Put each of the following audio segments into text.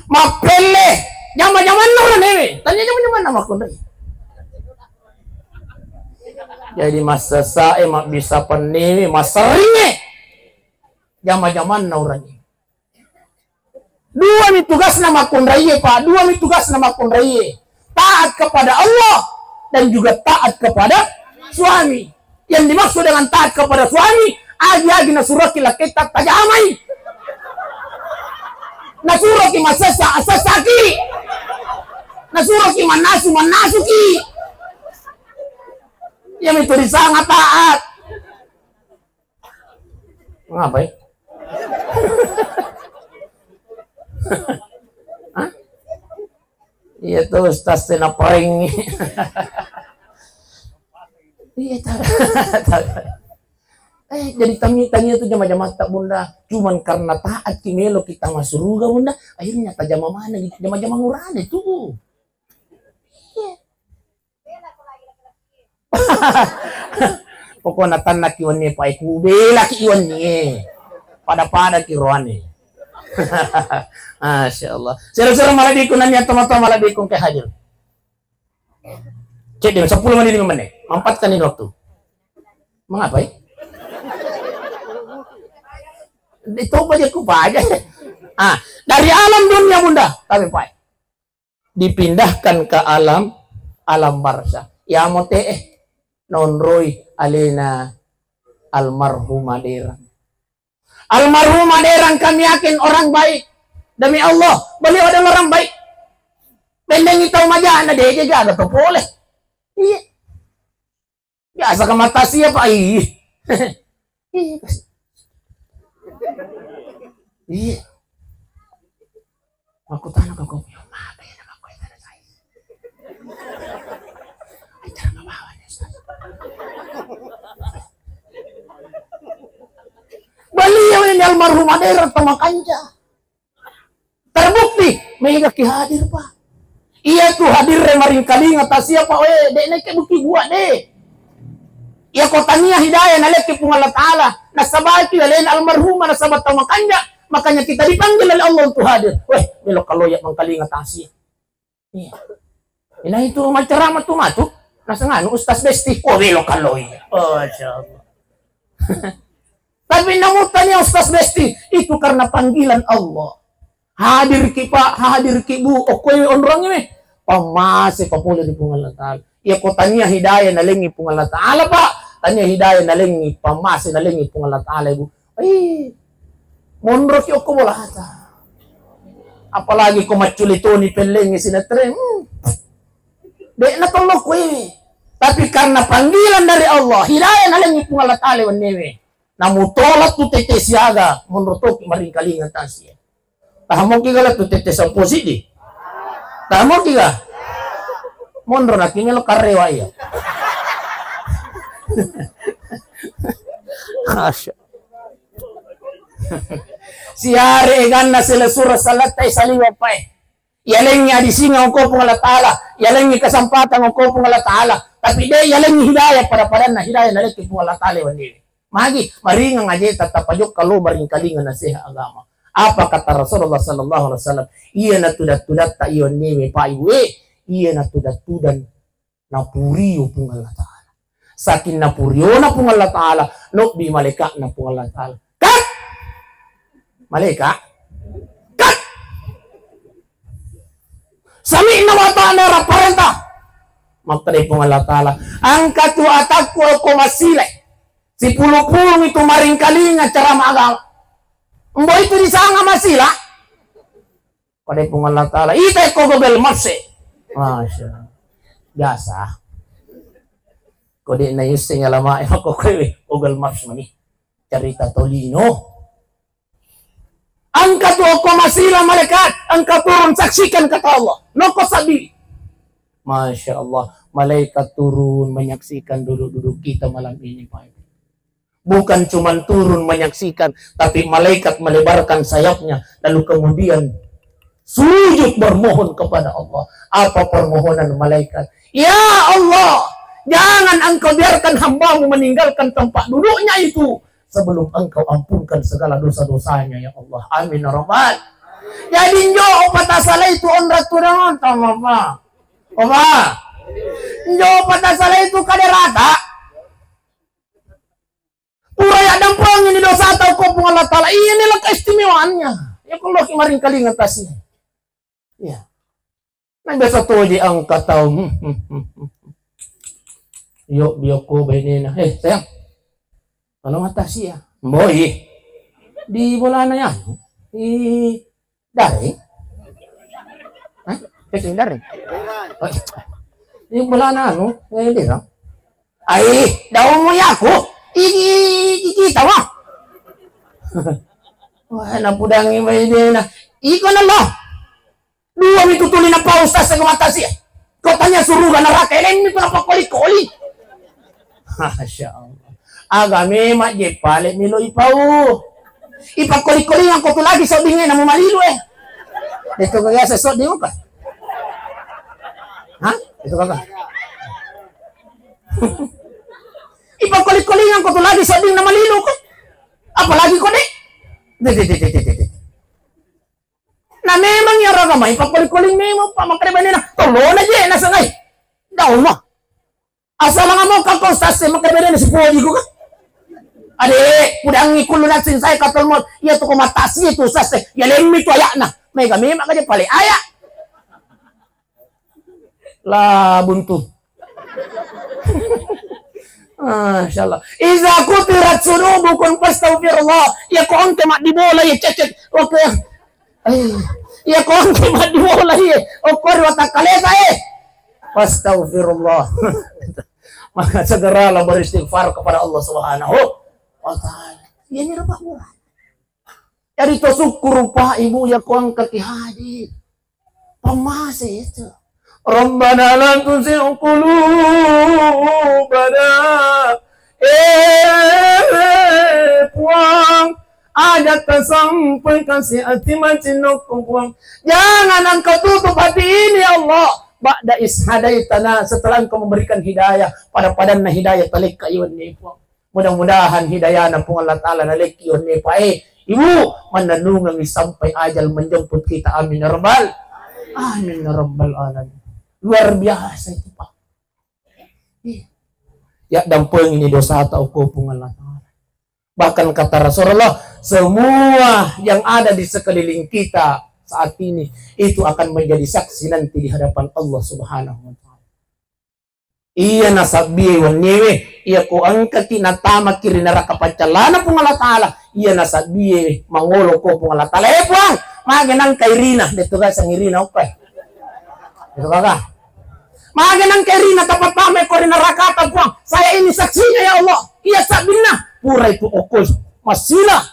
Mapele. Jaman-jaman orang ini. Tanya jaman-jaman nama kundai. Jadi masa saya mak bisa penini masarnya. Jaman-jaman orang ini. Dua mi tugas nama kundai Pak. Dua mi tugas nama kundai. Taat kepada Allah dan juga taat kepada suami. Yang dimaksud dengan taat kepada suami, agi-agi nasuraki kita tajamai. Nasuraki masasa asasaki. Nasuraki manasu-manasuki. Yang itu sangat taat. Ngapain? Hah? Iya tuh Ustaz tina paring. Iya jadi tanya tuh jama-jama tak bunda. Cuman karena taat kimelo kita masuk surga bunda. Akhirnya tak jama mana gitu. Jama-jama murah itu. Iya. Pokoknya tanak iwan ni pa iku bela ki iwan ni. Pada kiruan ni. Masya Allah. Sira-sira malah dikunannya teman-teman malah dikun ke hadir. Cek dia 10 menit 5 menit. Mampatkan ini waktu. Mengapa ya? Itu aja kupa aja. Dari alam dunia bunda. Tapi Pak. Dipindahkan ke alam barzah. Ya mote nonroy alena almarhum Aderan. Almarhum Aderan kami yakin orang baik. Demi Allah, beliau adalah orang baik. Bendeng itu majana deh jaga atau boleh. Iya. Biasa ke mata siapa? Iya. Iya. Aku tanya ke kau, apa ya nama kau itu saya? Acara ngebawanya, Ustaz. Beliau ini almarhum Aderan sama kanja. Terbukti, mereka ki hadir Pak. Iya tuh hadir remaring kali ngata siapa? Dek naik bukti gua deh. Ya kotanya hidayah nalek pun Allah Ta'ala. Nasabati lain almarhumah nasabat sama kanja. Makanya kita dipanggil oleh Allah untuk hadir. Belok kalau ya mengkali ngatasi. Iya. Nah itu macam tuh matu. Nasangano Ustaz Besti. Belok kalau ya. Masya Allah. Tapi namutannya Ustaz Besti. Itu karena panggilan Allah. Hadir ki Pak, hadir ki Bu. Okoy orang ini. Pamase papula di pungal Allah Ta'ala. Ya kotanya hidayah nalingi pungal Allah Ta'ala Pak. Tanya hidayah nalingi pamase nalingi pungal Allah Ta'ala Ibu. Monro ki ako wala hata. Apalagi kung matsulito ni pelengi sinatre. Dek natulog ko Tapi karena panggilan dari Allah, hidayah nalingi pungal Allah Ta'ala wanewe. Namutolat tu tete siaga, monro to ki maring kalingan tasya. Tahamon ki gala tu tete sa posidi. Tahamon ki ga. Monro na kingelo karewa iya. Asya. Si hari ganna sila surah salat tay saliwa pa Yalengi adisinga ko pong Allah Ta'ala. Yalengi kasampatan ko pong Allah Ta'ala. Tapi de yalengi hidayah pada na hidayah na leki pong Allah Ta'ala wandi. Magi maringang aja tatapayok kalau maring kalingan na siya agama. Apa kata Rasulullah sallallahu alaihi wasallam? Iya na tudat-tudat ta iyon niwe pa iwe. Iya na tudat-tudan napuriyo pong Allah Ta'ala. Sakin napuriyo na pong Allah Ta'ala. No bi malika na pong Allah Ta'ala. Kat! Malika? Kat! Sami na wata na raparenta. Magtari pong Allah Ta'ala. Ang katuatak ko ako masilay. Si pulupulong ito maring kalinga cara maagang. Mbo itu disanga masila. Pada pong Allah Ta'ala. Itay ko Google Maps Masya. Biasa. Kodi na yung singalama. Ako ko Google Maps mani. Carita Tolino. Ang katuo ko masila malaikat. Ang katurun saksikan kata Allah. Noko sabi. Masya Allah. Malaikat turun menyaksikan duduk-duduk kita malam ini Pak. Bukan cuma turun menyaksikan, tapi malaikat melebarkan sayapnya, lalu kemudian sujud bermohon kepada Allah. Apa permohonan malaikat? Ya Allah, jangan engkau biarkan hambamu meninggalkan tempat duduknya itu sebelum engkau ampunkan segala dosa-dosanya ya Allah. Amin ya Rabbal. Jadi nyo patasala itu onrat turangan tama pa. Oba. Jo patasala itu kaderata. Pura ya dampang ini dosa atau ko pung Allah Taala. Inilah keistimewaannya. Ya kalau kimaring kalingan tasih. Ya. Nah biasa tuh di angkat tahu. Yuk bioko benina. Sayang. Kalau ngatasi ya. Boy. Di bola na yan. Daring. Hah? Kasi daring. Di bola na ano? Hindi lang. Ay, daw mo yako. Ikita mo. Wala po dang iba na. Iko na lo. Dua mi tutuli na pausa sa gumatasi. Kotanya surugan na raka. Elain mi pa na pakoli-koli. Masya Allah. Agami majepale milo ipau. Ipakoli-koli ang koto lagi sa bingay na mumalilo eh. Dito kaya sa sod di mo ka? Ha? Dito ka ka? Ipakoli-koli ang koto lagi sa bing na malilo ko. Apalagi ko di? Na memang yung ragamay, ipakoli-koli mo pa makaribanin na. Tulo na dyan, nasa ngay. Daon mo. Asa lang mo kakonstas makaribanin na si Podi ko ka. Ade, udah ngikulo na sinsay katol mo, iya to kumatasi itu sase, ya lemmi to aya na. May kami makanya pali aya. La buntu. Masyaallah. Iza kutirat sunubukum fastaghfirullah. Ya ko onte mak dibola ya cecet. Oke. Ya ko onte mak dibola ya. Okor wata kalesa fastaghfirullah. Maka segeralah beristighfar kepada Allah Subhanahu wa ta'ala. Yan yung napakuha. Yari to syukur pa ibu ya ko ang kakihadi. Pamasi ito. Rabbana la tuzigh qulubana. Puang ajat sampai kasih hati macinok puang. Jangan engkau tutup hati ini Allah. Ba'da ishadaitana, setelah engkau memberikan hidayah pada padan na hidayah talik kayun ni puang. Mudah-mudahan hidayah ng Allah Ta'ala na lekiyon ni Pae. Ibu, mananungang sampai ajal menjemput kita. Amin ya Rabbal. Amin ya Rabbal alamin. Luar biasa itu Pak. Ya dampeng ini dosa atau hukum Allah Ta'ala. Bahkan kata Rasulullah, semua yang ada di sekeliling kita saat ini, itu akan menjadi saksi nanti di hadapan Allah Subhanahu wa Ta'ala. Iya nasabi wanyewe iya ko angka tinatama kiri neraka pancalana pung Allah Ta'ala iya nasabi mangolo ko pung Allah Ta'ala puang magenang kay Rina dito ka sang Irina okay dito ka magenang kay Rina tapat pame ko rin neraka puang saya ini saksinya ya Allah iya sabi na pura itu okol masila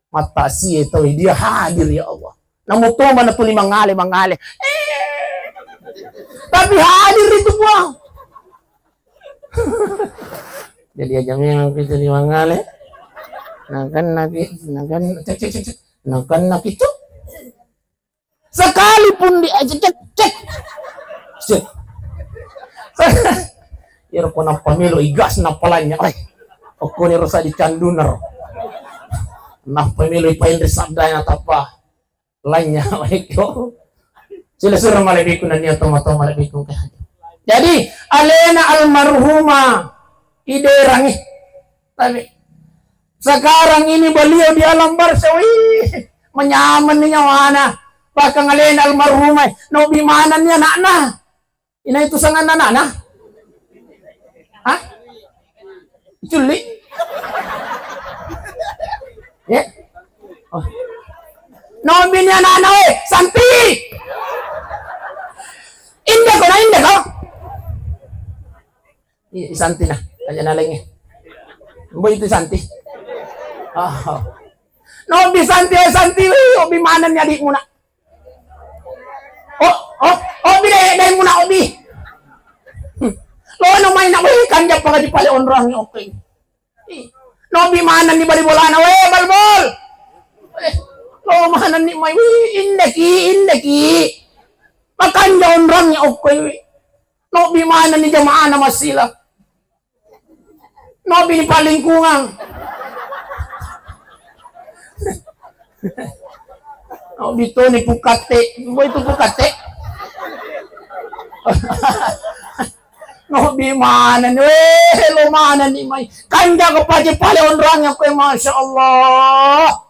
mata si itu dia hadir ya Allah namutuma na tuli mangale tapi hadir itu puang. Jadi aja yang kita dimangale, nakan nak itu sekalipun diajak cek, ya ko na pamilo igas na palanya, ako ni rosa di canduner, na pamilo ipain di sabda na tapa, lainnya, ko sila surah malibikun na niya tomato malibikun kaya. Jadi alena almarhumah iderang tapi sekarang ini beliau di alam barsawi menyaman niya wana bahkan alena almarhumah no bimanan niya na ina itu sangan na ha culi ya no binya na santi indah ko Santi na, kanya na lang eh. Boy itu Santi. No, bi Santi, obi manan niya di muna. Obi dahil muna, obi. Lo, no, may na, kanya pa ka di pala onrang niya, okay. No, bi manan ni balibola na, balbol. Lo, manan ni may, indaki. Makanya onrang niya, okay. No, bi manan ni jamaah na masila. No, binipalingkungang. Dito ni Pukate. Boy itu Pukate. No, di mana nih? Lo mana nih, Mai? Kanja ko pale onrangnya ko, Masya Allah.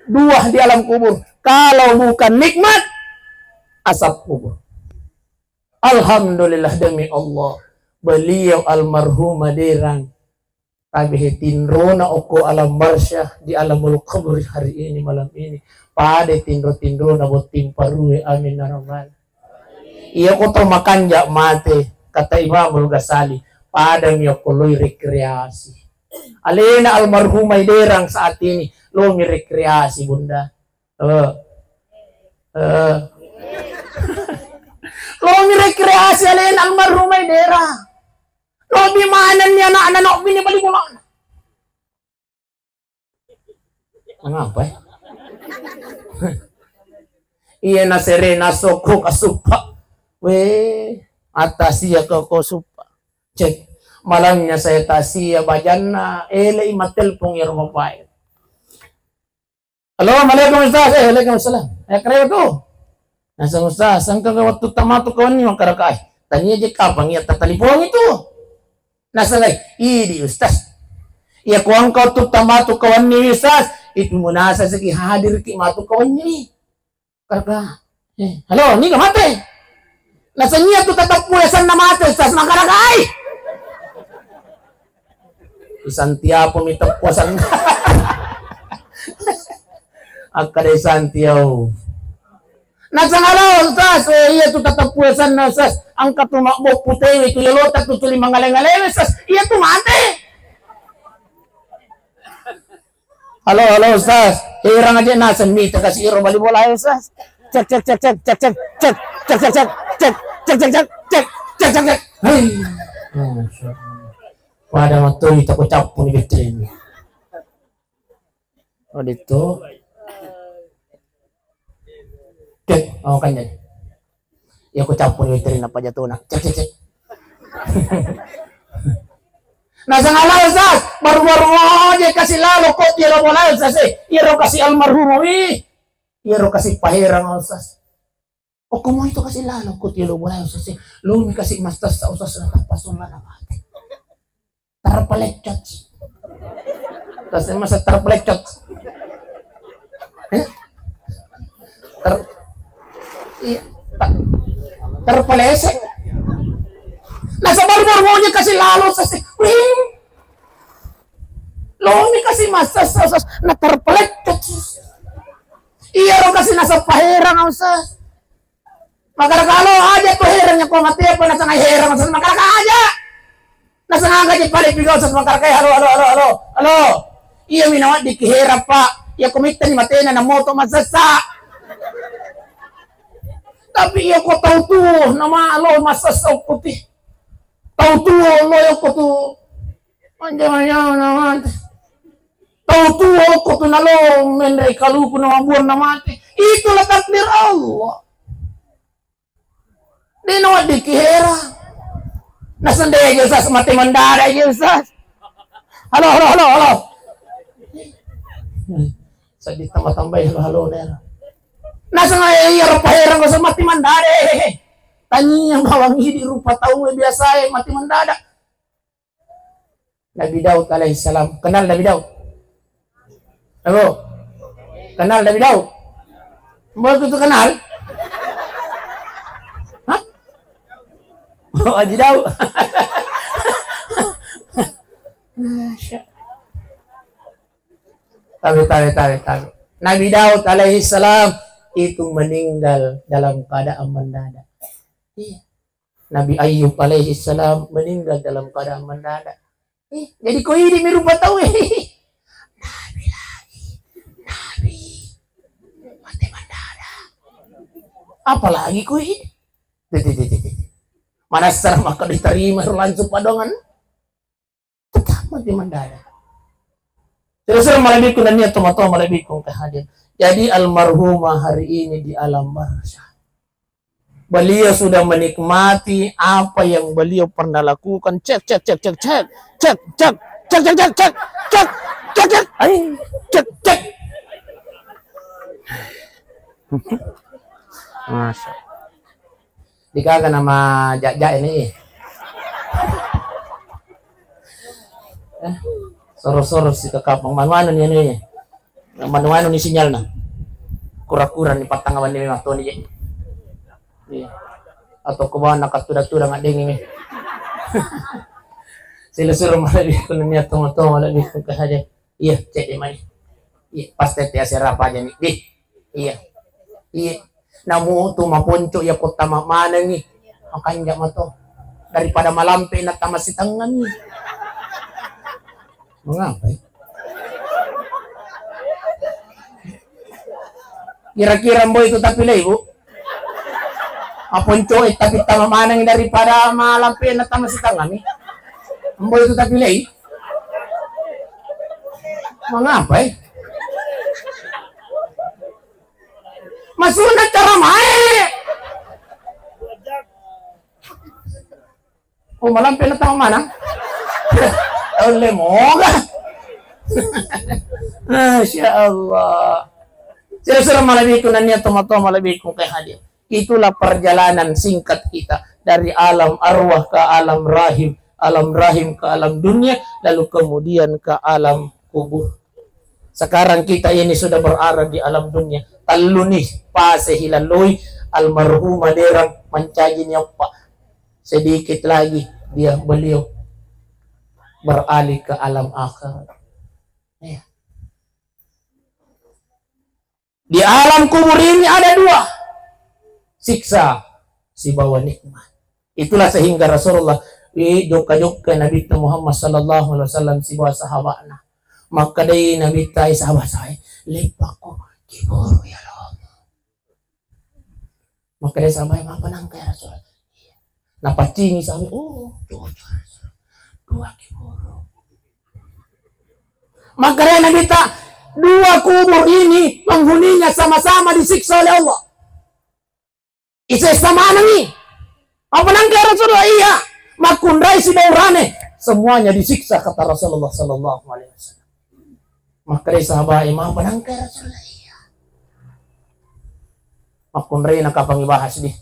Dua di alam kubur. Kalau bukan nikmat, asap kubur. Alhamdulillah demi Allah. Beliau almarhum derang. Tabi tinrona oko alam barsyah di alamul kubur hari ini malam ini. Pada tindro na botim parue amin naroman. Iya ko to makanja mate. Kata Imam Ghazali, pada miyokoloy rekreasi. Alena almarhumay derang saat ini, lo mi rekreasi bunda. Lo mi rekreasi alena almarhumay derang. Lo di mana niya na anak binibalik mo lang. Ano apa? Iya na serena soko kasupa. Weh. Atasia ke kosupa cek malamnya saya tasia bajana ele imatelpong ya rumah baik. Halo, Assalamualaikum Ustaz. Waalaikumsalam. Kaya to. Nasa Ustaz, ang waktu tamato kawan ni makarakai. Tanya je kapang ya tatalipong itu. Nasa lay, idi Ustaz. Ya kuang kau tu tamato kawan ni Ustaz. Itu munasa sa hadir ki mato kawan ni. Karaka. Halo, ni ka mate. Nasa niya tu tatap puyasan na mate, Ustaz, makaragay! Isang tiyapo may tapwasan. Akaday isang tiyaw. Nasa ngalaw, Ustaz, iya tu tatap puyasan na, Ustaz, ang katumakbo putay, ito yalota, tutuli mangalang-alang, Ustaz, iya tu mate! Halo, Ustaz, hirang aja nasa mita kasi iro balibola, Ustaz. Cek. Pada waktu itu aku capu nih betulnya. Oh itu. Cek, oh kan jadi. Ya aku capu nih betulnya apa jatuh nak. Cek. Nah sangalah Ustaz, baru-baru aja kasih lalu kok dia boleh Ustaz. Iro kasih almarhum Iro kasih pahirang Ustaz. O kung ito kasi lalo ko tilo wala Ustaz. Lo mi kasi mastas sa Ustaz na tapason na naman. Tarpalechat. Kasi masa tarpalechat. Tarpalesek. Nasa baru-baru niya kasi lalo Ustaz. Lo mi kasi mastas sa Ustaz na tarpalechat. Iya ro kasi nasa pahirang Ustaz. Makarakalo aja tuh herangnya ko mati apa nasa ngai herang Ustaz makaraka aja. Nasa nga di balik bigaw Ustaz makaraka halo. Iya minawat di kihera Pak. Ya kumita ni matena na moto masasa. Tapi iya ko tahu tuh nama alo masasa putih. Tahu tuh lo yo ko tuh. Anjay naman. Tahu tuh ko tuh nalo menrei kalu ko na buwan na mati. Itulah takdir Allah. Di nawat di kihera. Nasandaya aja Ustaz, mati mandara aja Ustaz. Halo. Saya ditambah-tambah halo nera. Nasa nga iya pahirang ko sa mati mandara. Tanyi yang bawang di rupa tahu biasa mati mandara. Nabi Daud alaihissalam. Kenal Nabi Daud? Halo. Kenal Nabi Daud? Baru itu kenal? Oh, Haji Daud. Tahu. Nabi Daud alaihissalam itu meninggal dalam keadaan mendadak. Nabi Ayub alaihissalam meninggal dalam keadaan mendadak. Jadi kau ini merupa tahu Nabi mati mendadak. Apalagi kau ini? Mana secara maka diterima langsung padongan tetap mati mendadak. Terus malaikat dan niat tomato malaikat kehadir. Jadi almarhumah hari ini di alam barzah. Beliau sudah menikmati apa yang beliau pernah lakukan. Cek. Masya. Dikaga nama jajak ini. Soros-soros si kakapang manuanan yan ini. Manuanan ni sinyal na. Kura-kura ni patangawan ni mga to ni. Atau kubahan nakatuda-tuda nga ding ini. Sila suruh malabi ko na niya tumo-tumo malabi ko kahali. Iya, cek di mana. Iya, pasti tiada serapa aja nih. Iya. Iya. Namu tu maponco ya kota mana nih. Makanya mato. Daripada malampe na tamas si tangan nih. Mengapa? Kira-kira boy itu tapi lah ibu. Maponco tapi tama mana nih daripada malampe na tamas si tangan nih. Boy itu tapi lah. Mengapa? Masunat cara main. Oh malam penatang mana? Oleh moga. Masya Allah. Sira-sira malabi ko na niya tumato malabi ko kay hadir. Itulah perjalanan singkat kita dari alam arwah ke alam rahim ke alam dunia, lalu kemudian ke alam kubur. Sekarang kita ini sudah berada di alam dunia. Taluni pasehilalui almarhumah derang mencajinya pak. Sedikit lagi beliau beralih ke alam akhirat. Ya. Di alam kubur ini ada dua siksa si bawa nikmat. Itulah sehingga Rasulullah joka-joka Nabi Muhammad sallallahu alaihi wasallam si bawa sahabatnya. Maka dari Nabi tay sahabat saya lepaku kiburu ya Allah. Maka dari sahabat apa nangka ya Rasul. Napa cini sahabat dua kiburu. Maka dari Nabi tak dua kubur ini penghuninya sama-sama disiksa oleh Allah. Isa sama nih. Apa nangka ya Rasulullah iya. Makundai si baurane semuanya disiksa kata Rasulullah sallallahu alaihi wasallam. Maka dari sahabat imam penangkar Rasulullah iya. Makun rin nakapangibahas di.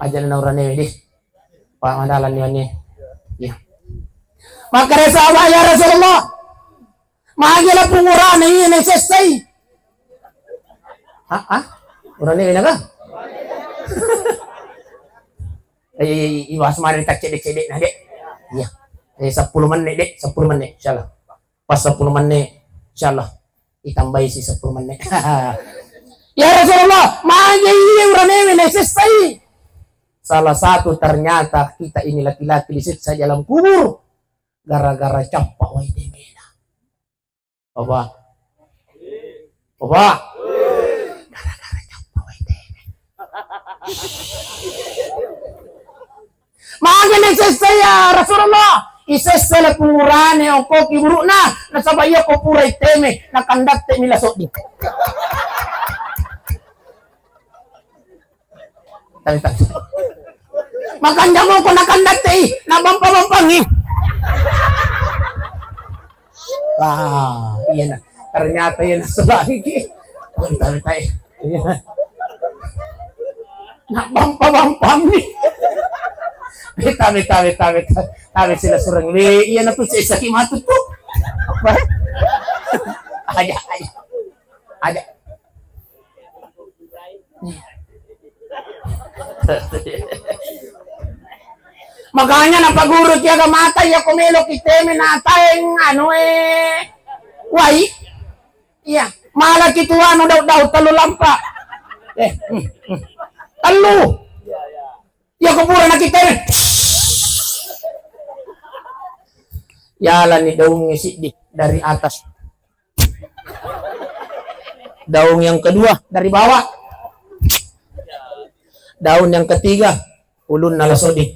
Aja na urane di. Pangadalan niya ni. Iya. Maka dari sahabat ya Rasulullah. Magila pungurane ini selesai. Urane ini ka? Iwas mari tak cedek-cedek nah dek. Iya. 10 menit dek, 10 menit insyaallah. Pas 10 menit insyaallah ditambahi si 10 menit. Ya Rasulullah, magi yang ramai selesai. Salah satu ternyata kita ini laki-laki disiksa dalam kubur gara-gara campak wai demena. Apa? Gara-gara campak wai demena. Magi selesai ya Rasulullah. Isesele pungurane o koki buruk na nasabaya ko puray teme nakandak te milasok di. Tali. Makanya mo ko nakandak te nabampa-bampangi. Iya na. Ternyata yan lagi. Tali. Iya na. Nabampa-bampangi. Tabi sila surang iya na to sa isa kimatut to. Apa? Ada. Makanya napagurot ya kamata ya kumelo kiteme na tayeng wai. Iya, malah kitu daw talulampa. Talu. Ya kuburan na kita. Yalan ni daung ngisi dari atas. Daun yang kedua dari bawah. Daun yang ketiga ulun nalasodi.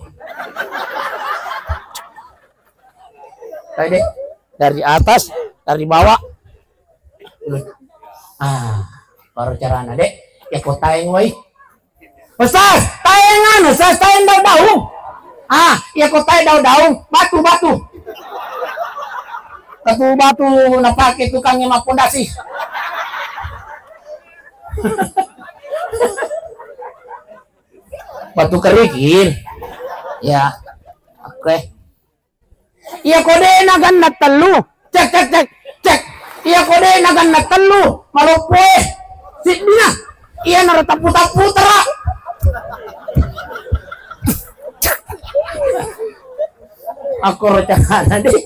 Tadi dari atas, dari bawah. Baru carana dek. Ya kau tayang wai. Ustaz, tayangan, Ustaz, tayang daun. Ya kau tayang daun, batu. Batu napake tukangnya mapondasi. Batu kerikil. Ya. Oke. Iya kode nagan na telu. Cek cek cek cek. Iya kode nagan na telu. Malopoe. Sidina. Iya narata puta-putra. Aku rencana deh.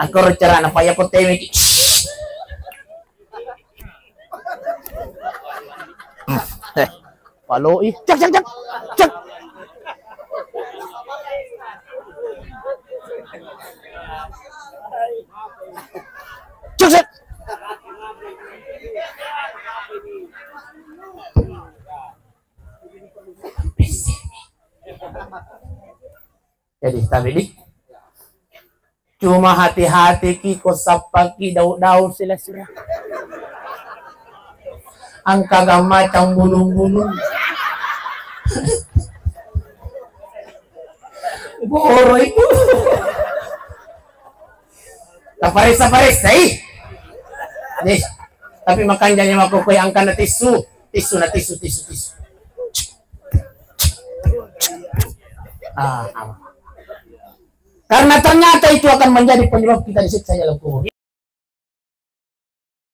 Aku rencana apa ya potemi. Paloi. Cek cek cek. Cek. Cek cek. Jadi tapi di cuma hati-hati kiko sapaki daun-daun sila-sila. Angka macam bulung-bulung. Boro itu. Saparis, say. Nih, tapi makanya jangan makukoy angka na tisu. Tisu. Karena ternyata itu akan menjadi penyebab kita disiksa dalam kubur.